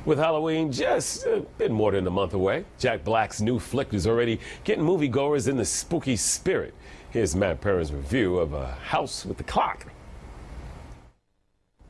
With Halloween just a bit more than a month away, Jack Black's new flick is already getting moviegoers in the spooky spirit. Here's Matt Perrin's review of A House with the Clock.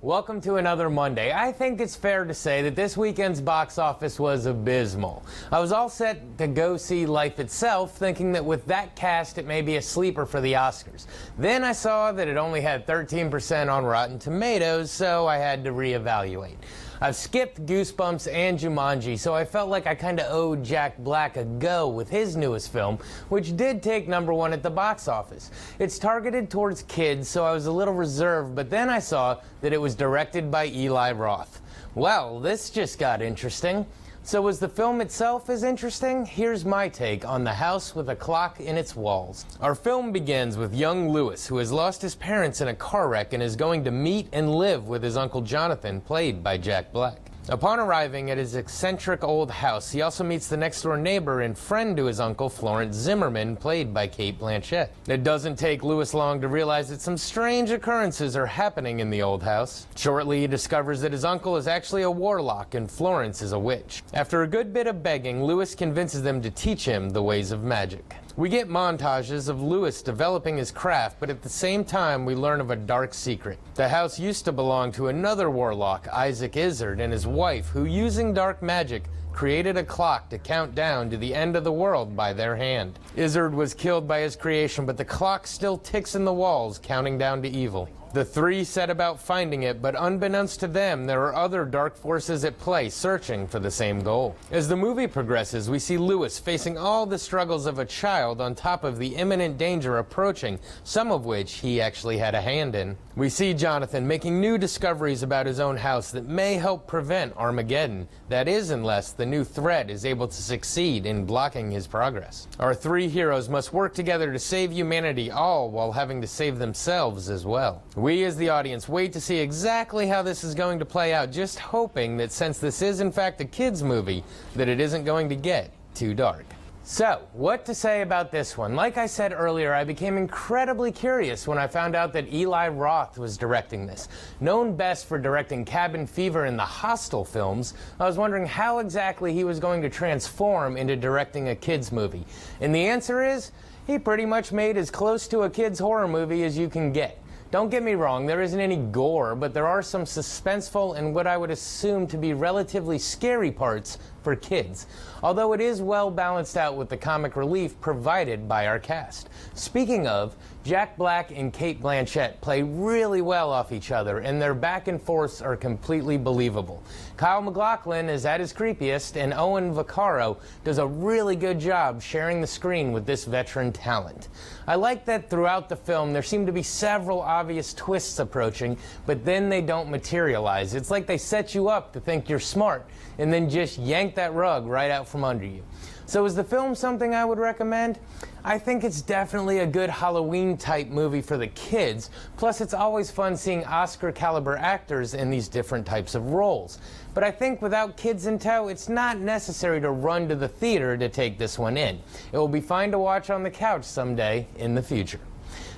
Welcome to another Monday. I think it's fair to say that this weekend's box office was abysmal. I was all set to go see Life Itself, thinking that with that cast it may be a sleeper for the Oscars. Then I saw that it only had 13% on Rotten Tomatoes, so I had to reevaluate. I've skipped Goosebumps and Jumanji, so I felt like I kind of owed Jack Black a go with his newest film, which did take #1 at the box office. It's targeted towards kids, so I was a little reserved, but then I saw that it was directed by Eli Roth. Well, this just got interesting. So was the film itself as interesting? Here's my take on The House with a Clock in Its Walls. Our film begins with young Lewis, who has lost his parents in a car wreck and is going to meet and live with his Uncle Jonathan, played by Jack Black. Upon arriving at his eccentric old house, he also meets the next-door neighbor and friend to his uncle, Florence Zimmerman, played by Cate Blanchett. It doesn't take Lewis long to realize that some strange occurrences are happening in the old house. Shortly, he discovers that his uncle is actually a warlock and Florence is a witch. After a good bit of begging, Lewis convinces them to teach him the ways of magic. We get montages of Lewis developing his craft, but at the same time we learn of a dark secret. The house used to belong to another warlock, Isaac Izard, and his wife, who, using dark magic, created a clock to count down to the end of the world by their hand. Izard was killed by his creation, but the clock still ticks in the walls, counting down to evil. The three set about finding it, but unbeknownst to them, there are other dark forces at play searching for the same goal. As the movie progresses, we see Lewis facing all the struggles of a child on top of the imminent danger approaching, some of which he actually had a hand in. We see Jonathan making new discoveries about his own house that may help prevent Armageddon. That is, unless the new threat is able to succeed in blocking his progress. Our three heroes must work together to save humanity, all while having to save themselves as well. We as the audience wait to see exactly how this is going to play out, just hoping that since this is in fact a kids movie, that it isn't going to get too dark. So, what to say about this one? Like I said earlier, I became incredibly curious when I found out that Eli Roth was directing this. Known best for directing Cabin Fever and the Hostel films, I was wondering how exactly he was going to transform into directing a kids movie. And the answer is, he pretty much made as close to a kids horror movie as you can get. Don't get me wrong, there isn't any gore, but there are some suspenseful and what I would assume to be relatively scary parts for kids, although it is well balanced out with the comic relief provided by our cast. Speaking of, Jack Black and Cate Blanchett play really well off each other, and their back and forths are completely believable. Kyle MacLachlan is at his creepiest, and Owen Vaccaro does a really good job sharing the screen with this veteran talent. I like that throughout the film there seem to be several obvious twists approaching, but then they don't materialize. It's like they set you up to think you're smart, and then just yank that rug right out from under you. So is the film something I would recommend? I think it's definitely a good Halloween-type movie for the kids, plus it's always fun seeing Oscar-caliber actors in these different types of roles. But I think without kids in tow, it's not necessary to run to the theater to take this one in. It will be fine to watch on the couch someday in the future.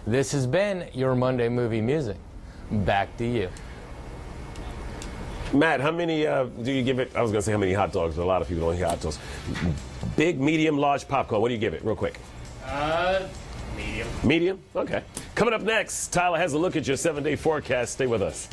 This has been your Monday Movie Music. Back to you. Matt, how many do you give it? I was going to say how many hot dogs, but a lot of people don't eat hot dogs. Big, medium, large popcorn. What do you give it, real quick? Medium. Medium? Okay. Coming up next, Tyler has a look at your 7-day forecast. Stay with us.